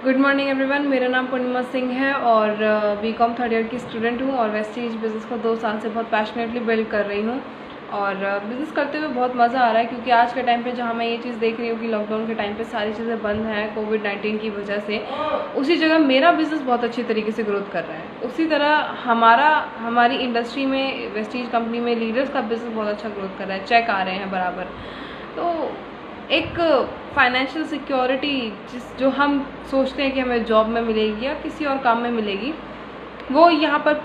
Good morning everyone. मेरा नाम पूर्णिमा सिंह है और बीकॉम थर्ड ईयर की स्टूडेंट हूँ और वेस्टीज बिज़नेस को 2 साल से बहुत पैशनेटली बिल्ड कर रही हूँ और बिज़नेस करते हुए बहुत मज़ा आ रहा है, क्योंकि आज के टाइम पे जहाँ मैं ये चीज़ देख रही हूँ कि लॉकडाउन के टाइम पे सारी चीज़ें बंद हैं कोविड-19 की वजह से, उसी जगह मेरा बिज़नेस बहुत अच्छी तरीके से ग्रोथ कर रहा है। उसी तरह हमारी इंडस्ट्री में वेस्टीज कंपनी में लीडर्स का बिज़नेस बहुत अच्छा ग्रोथ कर रहा है, चेक आ रहे हैं बराबर। तो एक फाइनेंशियल सिक्योरिटी जो हम सोचते हैं कि हमें जॉब में मिलेगी या किसी और काम में मिलेगी, वो यहाँ पर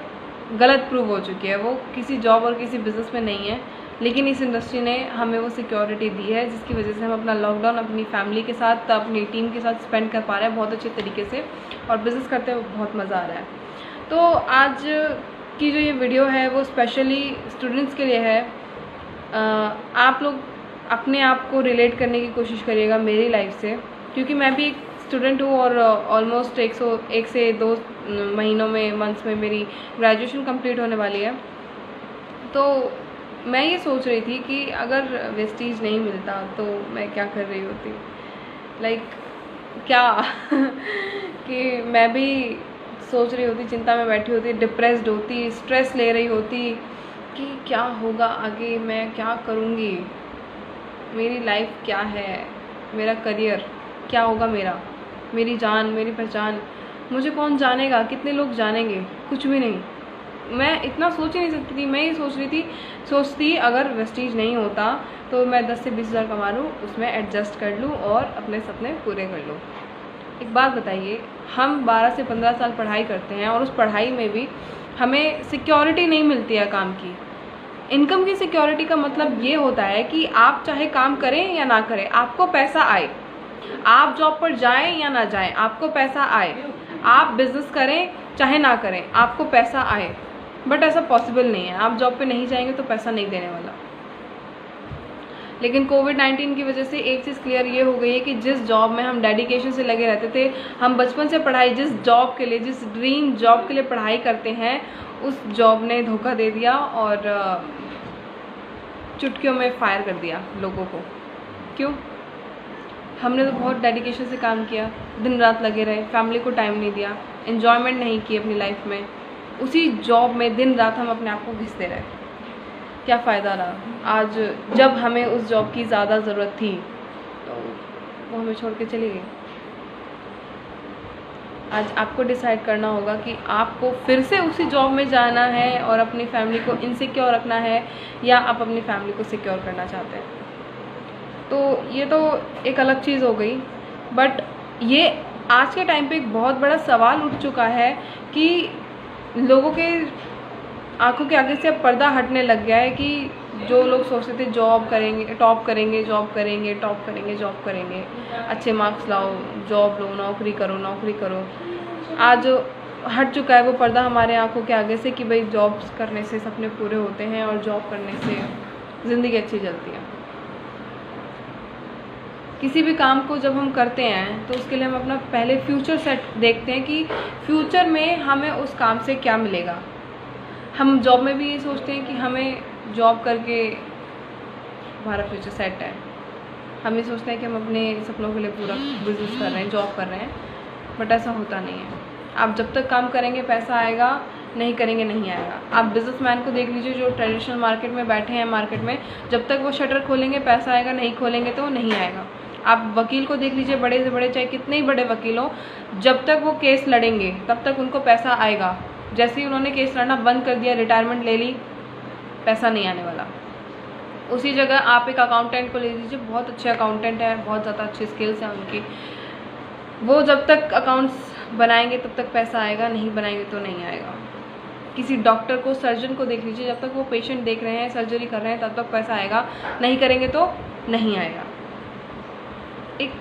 गलत प्रूव हो चुकी है। वो किसी जॉब और किसी बिज़नेस में नहीं है, लेकिन इस इंडस्ट्री ने हमें वो सिक्योरिटी दी है, जिसकी वजह से हम अपना लॉकडाउन अपनी फैमिली के साथ, अपनी टीम के साथ स्पेंड कर पा रहे हैं बहुत अच्छे तरीके से और बिज़नेस करते हुए बहुत मज़ा आ रहा है। तो आज की जो ये वीडियो है वो स्पेशली स्टूडेंट्स के लिए है। आप लोग अपने आप को रिलेट करने की कोशिश करिएगा मेरी लाइफ से, क्योंकि मैं भी एक स्टूडेंट हूँ और ऑलमोस्ट 1 से 2 महीनों में, मंथ्स में मेरी ग्रेजुएशन कंप्लीट होने वाली है। तो मैं ये सोच रही थी कि अगर वेस्टीज नहीं मिलता तो मैं क्या कर रही होती, क्या कि मैं भी सोच रही होती, चिंता में बैठी होती, डिप्रेस्ड होती, स्ट्रेस ले रही होती कि क्या होगा आगे, मैं क्या करूँगी, मेरी लाइफ क्या है, मेरा करियर क्या होगा, मेरी जान, मेरी पहचान, मुझे कौन जानेगा, कितने लोग जानेंगे, कुछ भी नहीं। मैं इतना सोच ही नहीं सकती थी। मैं ये सोचती अगर वेस्टीज नहीं होता तो मैं 10 से 20 हज़ार कमा लूँ, उसमें एडजस्ट कर लूँ और अपने सपने पूरे कर लूँ। एक बात बताइए, हम 12 से 15 साल पढ़ाई करते हैं और उस पढ़ाई में भी हमें सिक्योरिटी नहीं मिलती है काम की। इनकम की सिक्योरिटी का मतलब ये होता है कि आप चाहे काम करें या ना करें, आपको पैसा आए। आप जॉब पर जाएं या ना जाएं, आपको पैसा आए। आप बिजनेस करें चाहे ना करें, आपको पैसा आए। बट ऐसा पॉसिबल नहीं है। आप जॉब पे नहीं जाएंगे तो पैसा नहीं देने वाला। लेकिन कोविड-19 की वजह से एक चीज़ क्लियर ये हो गई है कि जिस जॉब में हम डेडिकेशन से लगे रहते थे, हम बचपन से पढ़ाई, जिस जॉब के लिए, जिस ड्रीम जॉब के लिए पढ़ाई करते हैं, उस जॉब ने धोखा दे दिया और चुटकियों में फायर कर दिया लोगों को। क्यों? हमने तो बहुत डेडिकेशन से काम किया, दिन रात लगे रहे, फैमिली को टाइम नहीं दिया, एन्जॉयमेंट नहीं की अपनी लाइफ में, उसी जॉब में दिन रात हम अपने आप को घिसते रहे। क्या फ़ायदा रहा? आज जब हमें उस जॉब की ज़्यादा ज़रूरत थी तो वो हमें छोड़ के चली गई। आज आपको डिसाइड करना होगा कि आपको फिर से उसी जॉब में जाना है और अपनी फैमिली को इनसिक्योर रखना है, या आप अपनी फैमिली को सिक्योर करना चाहते हैं। तो ये तो एक अलग चीज़ हो गई, बट ये आज के टाइम पे एक बहुत बड़ा सवाल उठ चुका है कि लोगों के आंखों के आगे से अब पर्दा हटने लग गया है कि जो लोग सोचते थे जॉब करेंगे, टॉप करेंगे, जॉब करेंगे, अच्छे मार्क्स लाओ, जॉब लो, नौकरी करो, आज हट चुका है वो पर्दा हमारे आंखों के आगे से कि भाई जॉब्स करने से सपने पूरे होते हैं और जॉब करने से ज़िंदगी अच्छी चलती है। किसी भी काम को जब हम करते हैं तो उसके लिए हम अपना पहले फ्यूचर सेट देखते हैं कि फ्यूचर में हमें उस काम से क्या मिलेगा। हम जॉब में भी ये सोचते हैं कि हमें जॉब करके हमारा फ्यूचर सेट है। हम ये सोचते हैं कि हम अपने सपनों के लिए पूरा बिजनेस कर रहे हैं, जॉब कर रहे हैं, बट ऐसा होता नहीं है। आप जब तक काम करेंगे पैसा आएगा, नहीं करेंगे नहीं आएगा। आप बिजनेसमैन को देख लीजिए जो ट्रेडिशनल मार्केट में बैठे हैं, मार्केट में जब तक वो शटर खोलेंगे पैसा आएगा, नहीं खोलेंगे तो नहीं आएगा। आप वकील को देख लीजिए, बड़े से बड़े, चाहे कितने ही बड़े वकील हो, जब तक वो केस लड़ेंगे तब तक उनको पैसा आएगा। जैसे ही उन्होंने केस लड़ना बंद कर दिया, रिटायरमेंट ले ली, पैसा नहीं आने वाला। उसी जगह आप एक अकाउंटेंट को ले लीजिए, बहुत अच्छे अकाउंटेंट हैं, बहुत ज़्यादा अच्छी स्किल्स हैं उनकी, वो जब तक अकाउंट्स बनाएंगे तब तक पैसा आएगा, नहीं बनाएंगे तो नहीं आएगा। किसी डॉक्टर को, सर्जन को देख लीजिए, जब तक वो पेशेंट देख रहे हैं, सर्जरी कर रहे हैं, तब तक पैसा आएगा, नहीं करेंगे तो नहीं आएगा। एक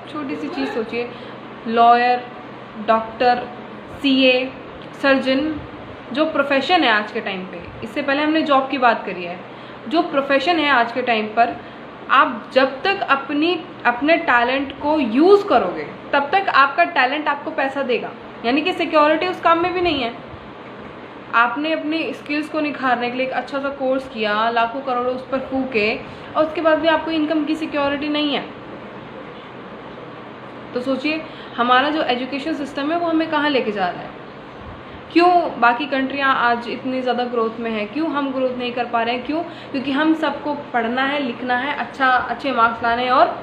छोटी सी चीज़ सोचिए, लॉयर, डॉक्टर, सीए, सर्जन, जो प्रोफेशन है आज के टाइम पे, इससे पहले हमने जॉब की बात करी है, जो प्रोफेशन है आज के टाइम पर, आप जब तक अपने टैलेंट को यूज़ करोगे तब तक आपका टैलेंट आपको पैसा देगा। यानी कि सिक्योरिटी उस काम में भी नहीं है। आपने अपनी स्किल्स को निखारने के लिए एक अच्छा सा कोर्स किया, लाखों करोड़ों उस पर फूके, और उसके बाद भी आपको इनकम की सिक्योरिटी नहीं है। तो सोचिए हमारा जो एजुकेशन सिस्टम है वो हमें कहाँ लेके जा रहा है। क्यों बाकी कंट्रियाँ आज इतनी ज़्यादा ग्रोथ में है, क्यों हम ग्रोथ नहीं कर पा रहे हैं? क्यों? क्योंकि हम सबको पढ़ना है, लिखना है, अच्छे मार्क्स लाने हैं और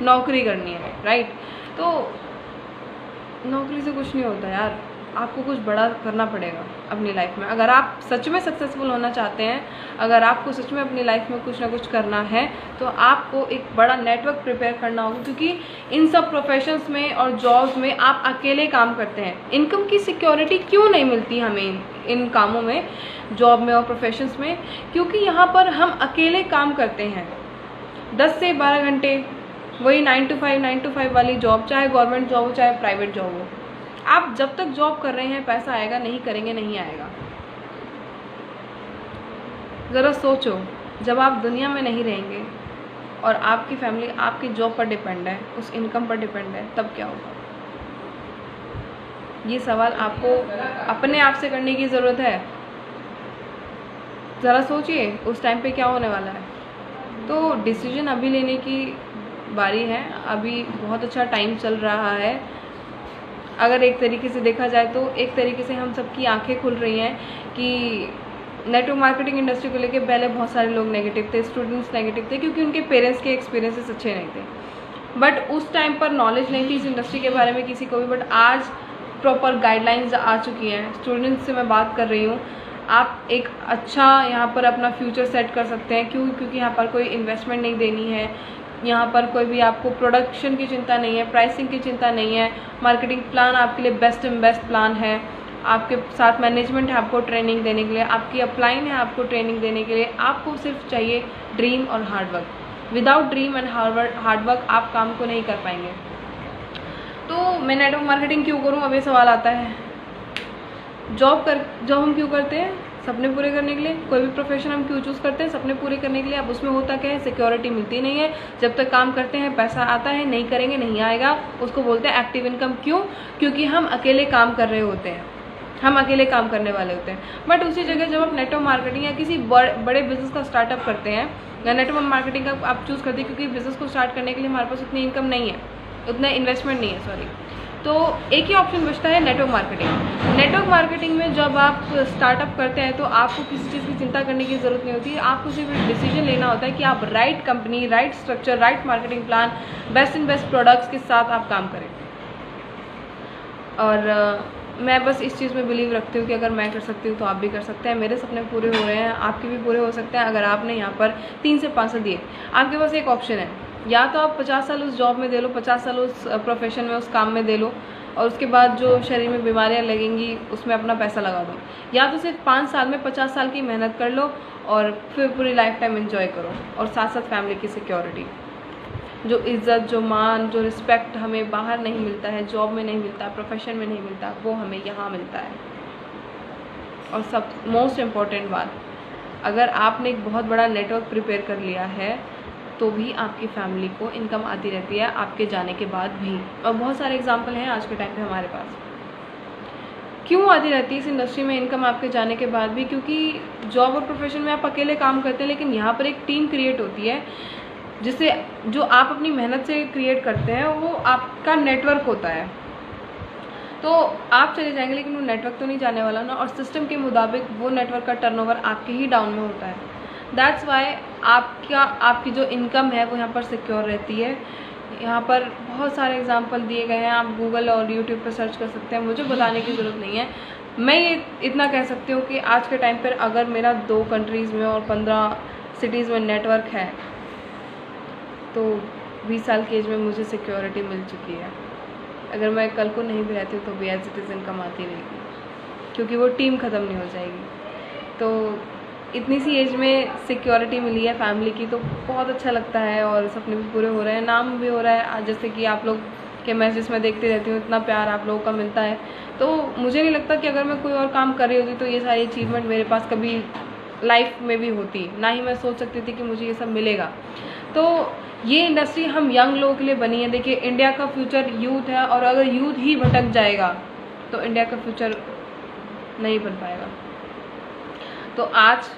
नौकरी करनी है, राइट? तो नौकरी से कुछ नहीं होता यार, आपको कुछ बड़ा करना पड़ेगा अपनी लाइफ में। अगर आप सच में सक्सेसफुल होना चाहते हैं, अगर आपको सच में अपनी लाइफ में कुछ ना कुछ करना है, तो आपको एक बड़ा नेटवर्क प्रिपेयर करना होगा। क्योंकि इन सब प्रोफेशंस में और जॉब्स में आप अकेले काम करते हैं। इनकम की सिक्योरिटी क्यों नहीं मिलती हमें इन कामों में, जॉब में और प्रोफेशंस में? क्योंकि यहाँ पर हम अकेले काम करते हैं 10 से 12 घंटे, वही 9 to 5 वाली जॉब, चाहे गवर्नमेंट जॉब हो चाहे प्राइवेट जॉब हो। आप जब तक जॉब कर रहे हैं पैसा आएगा, नहीं करेंगे नहीं आएगा। ज़रा सोचो, जब आप दुनिया में नहीं रहेंगे और आपकी फैमिली आपकी जॉब पर डिपेंड है, उस इनकम पर डिपेंड है, तब क्या होगा? ये सवाल आपको अपने आप से करने की ज़रूरत है। ज़रा सोचिए उस टाइम पे क्या होने वाला है। तो डिसीजन अभी लेने की बारी है, अभी बहुत अच्छा टाइम चल रहा है। अगर एक तरीके से देखा जाए तो एक तरीके से हम सबकी आंखें खुल रही हैं कि नेटवर्क मार्केटिंग इंडस्ट्री को लेके पहले बहुत सारे लोग नेगेटिव थे, स्टूडेंट्स नेगेटिव थे, क्योंकि उनके पेरेंट्स के एक्सपीरियंसेस अच्छे नहीं थे। बट उस टाइम पर नॉलेज नहीं थी इस इंडस्ट्री के बारे में किसी को भी। बट आज प्रॉपर गाइडलाइंस आ चुकी हैं। स्टूडेंट्स से मैं बात कर रही हूँ, आप एक अच्छा यहाँ पर अपना फ्यूचर सेट कर सकते हैं। क्यों? क्योंकि यहाँ पर कोई इन्वेस्टमेंट नहीं देनी है, यहाँ पर कोई भी आपको प्रोडक्शन की चिंता नहीं है, प्राइसिंग की चिंता नहीं है। मार्केटिंग प्लान आपके लिए बेस्ट एंड बेस्ट प्लान है। आपके साथ मैनेजमेंट है आपको ट्रेनिंग देने के लिए, आपकी अपलाइन है आपको ट्रेनिंग देने के लिए। आपको सिर्फ चाहिए ड्रीम और hard work. Without dream and hard work आप काम को नहीं कर पाएंगे। तो मैं नेटवर्क मार्केटिंग क्यों करूँ, अब ये सवाल आता है। जॉब हम क्यों करते हैं? सपने पूरे करने के लिए। कोई भी प्रोफेशन हम क्यों चूज़ करते हैं? सपने पूरे करने के लिए। अब उसमें होता क्या है, सिक्योरिटी मिलती नहीं है। जब तक काम करते हैं पैसा आता है, नहीं करेंगे नहीं आएगा। उसको बोलते हैं एक्टिव इनकम। क्यों? क्योंकि हम अकेले काम कर रहे होते हैं, हम अकेले काम करने वाले होते हैं। बट उसी जगह जब आप नेटवर्क मार्केटिंग या किसी बड़े बिजनेस का स्टार्टअप करते हैं, या नेटवर्क मार्केटिंग का आप चूज़ करते हैं, क्योंकि बिजनेस को स्टार्ट करने के लिए हमारे पास उतनी इनकम नहीं है, उतना इन्वेस्टमेंट नहीं है, सॉरी। तो एक ही ऑप्शन बचता है नेटवर्क मार्केटिंग। नेटवर्क मार्केटिंग में जब आप स्टार्टअप करते हैं तो आपको किसी चीज़ की चिंता करने की ज़रूरत नहीं होती। आपको सिर्फ एक डिसीजन लेना होता है कि आप right company, right structure, right marketing plan, best in best products के साथ आप काम करें। और मैं बस इस चीज़ में बिलीव रखती हूँ कि अगर मैं कर सकती हूँ तो आप भी कर सकते हैं। मेरे सपने पूरे हो रहे हैं, आपके भी पूरे हो सकते हैं। अगर आपने यहाँ पर 3 से 5 साल दिए, आपके पास एक ऑप्शन है, या तो आप 50 साल उस जॉब में दे लो, 50 साल उस प्रोफेशन में, उस काम में दे लो, और उसके बाद जो शरीर में बीमारियाँ लगेंगी उसमें अपना पैसा लगा दो। या तो सिर्फ 5 साल में 50 साल की मेहनत कर लो और फिर पूरी लाइफ टाइम एंजॉय करो, और साथ साथ फैमिली की सिक्योरिटी। जो इज़्ज़त, जो मान, जो रिस्पेक्ट हमें बाहर नहीं मिलता है, जॉब में नहीं मिलता, प्रोफेशन में नहीं मिलता, वो हमें यहाँ मिलता है। और सब मोस्ट इम्पॉर्टेंट बात, अगर आपने एक बहुत बड़ा नेटवर्क प्रिपेयर कर लिया है तो भी आपकी फैमिली को इनकम आती रहती है आपके जाने के बाद भी। और बहुत सारे एग्जांपल हैं आज के टाइम पे हमारे पास। क्यों आती रहती है इस इंडस्ट्री में इनकम आपके जाने के बाद भी? क्योंकि जॉब और प्रोफेशन में आप अकेले काम करते हैं, लेकिन यहाँ पर एक टीम क्रिएट होती है, जिससे जो आप अपनी मेहनत से क्रिएट करते हैं वो आपका नेटवर्क होता है। तो आप चले जाएंगे लेकिन वो नेटवर्क तो नहीं जाने वाला ना, और सिस्टम के मुताबिक वो नेटवर्क का टर्नओवर आपके ही डाउन में होता है। दैट्स वाई आपकी जो इनकम है वो यहाँ पर सिक्योर रहती है। यहाँ पर बहुत सारे एग्जांपल दिए गए हैं, आप गूगल और यूट्यूब पर सर्च कर सकते हैं, मुझे बताने की ज़रूरत नहीं है। मैं ये इतना कह सकती हूँ कि आज के टाइम पर अगर मेरा 2 कंट्रीज़ में और 15 सिटीज़ में नेटवर्क है तो 20 साल की एज में मुझे सिक्योरिटी मिल चुकी है। अगर मैं कल को नहीं भी रहती हूँ तो भी एज इट इज़ इनकम आती रहेगी, क्योंकि वो टीम ख़त्म नहीं हो जाएगी। तो इतनी सी एज में सिक्योरिटी मिली है फैमिली की, तो बहुत अच्छा लगता है, और सपने भी पूरे हो रहे हैं, नाम भी हो रहा है। आज जैसे कि आप लोग के मैसेज में देखती रहती हूँ, इतना प्यार आप लोगों का मिलता है। तो मुझे नहीं लगता कि अगर मैं कोई और काम कर रही होती तो ये सारी अचीवमेंट मेरे पास कभी लाइफ में भी होती, ना ही मैं सोच सकती थी कि मुझे ये सब मिलेगा। तो ये इंडस्ट्री हम यंग लोगों के लिए बनी है। देखिए, इंडिया का फ्यूचर यूथ है, और अगर यूथ ही भटक जाएगा तो इंडिया का फ्यूचर नहीं बन पाएगा। तो आज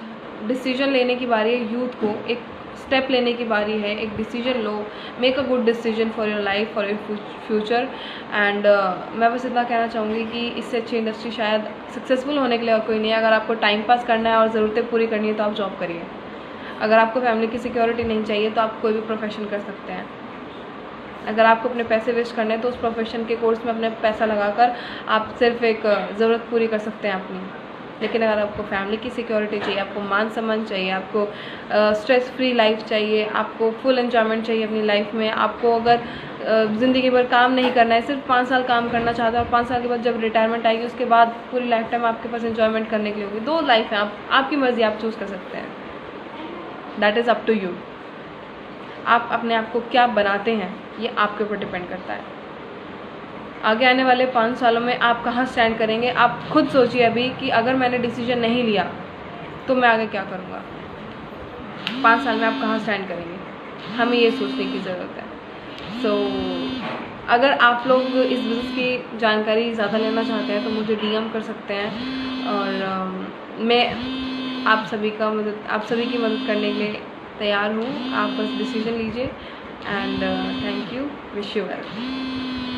डिसीजन लेने की बारी है यूथ को एक स्टेप लेने की बारी है, एक decision low, make a good decision for your life, for your future. And मैं बस इतना कहना चाहूँगी कि इससे अच्छी इंडस्ट्री शायद सक्सेसफुल होने के लिए और कोई नहीं है। अगर आपको टाइम पास करना है और ज़रूरतें पूरी करनी है तो आप जॉब करिए। अगर आपको फैमिली की सिक्योरिटी नहीं चाहिए तो आप कोई भी प्रोफेशन कर सकते हैं। अगर आपको अपने पैसे वेस्ट करने हैं तो उस प्रोफेशन के कोर्स में अपने पैसा लगाकर आप सिर्फ एक ज़रूरत पूरी कर सकते हैं अपनी। लेकिन अगर आपको फैमिली की सिक्योरिटी चाहिए, आपको मान सम्मान चाहिए, आपको स्ट्रेस फ्री लाइफ चाहिए, आपको फुल एन्जॉयमेंट चाहिए अपनी लाइफ में, आपको अगर ज़िंदगी भर काम नहीं करना है, सिर्फ 5 साल काम करना चाहते हैं और 5 साल के बाद जब रिटायरमेंट आएगी उसके बाद पूरी लाइफ टाइम आपके पास एन्जॉयमेंट करने के लिए होगी। 2 लाइफ है, आपकी मर्ज़ी, आप चूज़ कर सकते हैं। That is up to you. आप अपने आप को क्या बनाते हैं ये आपके ऊपर डिपेंड करता है। आगे आने वाले 5 सालों में आप कहाँ स्टैंड करेंगे, आप खुद सोचिए अभी कि अगर मैंने डिसीजन नहीं लिया तो मैं आगे क्या करूँगा। 5 साल में आप कहाँ स्टैंड करेंगे, हमें ये सोचने की ज़रूरत है। सो अगर आप लोग इस बिज़नेस की जानकारी ज़्यादा लेना चाहते हैं तो मुझे डीएम कर सकते हैं और मैं आप सभी की मदद करने के लिए तैयार हूँ। आप बस डिसीजन लीजिए and thank you, wish you well.